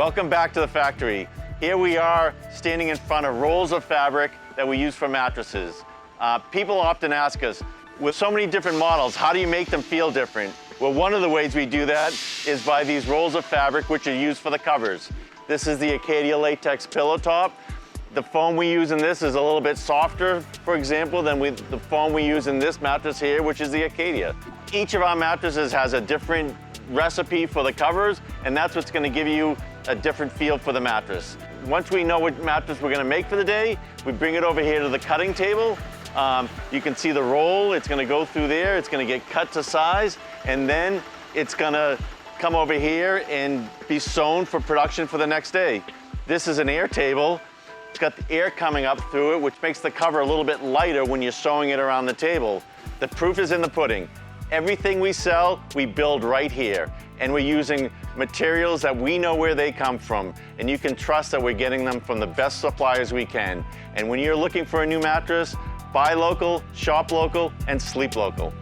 Welcome back to the factory. Here we are standing in front of rolls of fabric that we use for mattresses. People often ask us, with so many different models, how do you make them feel different? Well, one of the ways we do that is by these rolls of fabric which are used for the covers. This is the Acadia latex pillow top. The foam we use in this is a little bit softer, for example, than the foam we use in this mattress here, which is the Acadia. Each of our mattresses has a different recipe for the covers, and that's what's going to give you a different feel for the mattress. Once we know what mattress we're going to make for the day, we bring it over here to the cutting table. You can see the roll. It's going to go through there. It's going to get cut to size, and then it's going to come over here and be sewn for production for the next day. This is an air table. It's got the air coming up through it, which makes the cover a little bit lighter when you're sewing it around the table. The proof is in the pudding. Everything we sell, we build right here. And we're using materials that we know where they come from. And you can trust that we're getting them from the best suppliers we can. And when you're looking for a new mattress, buy local, shop local, and sleep local.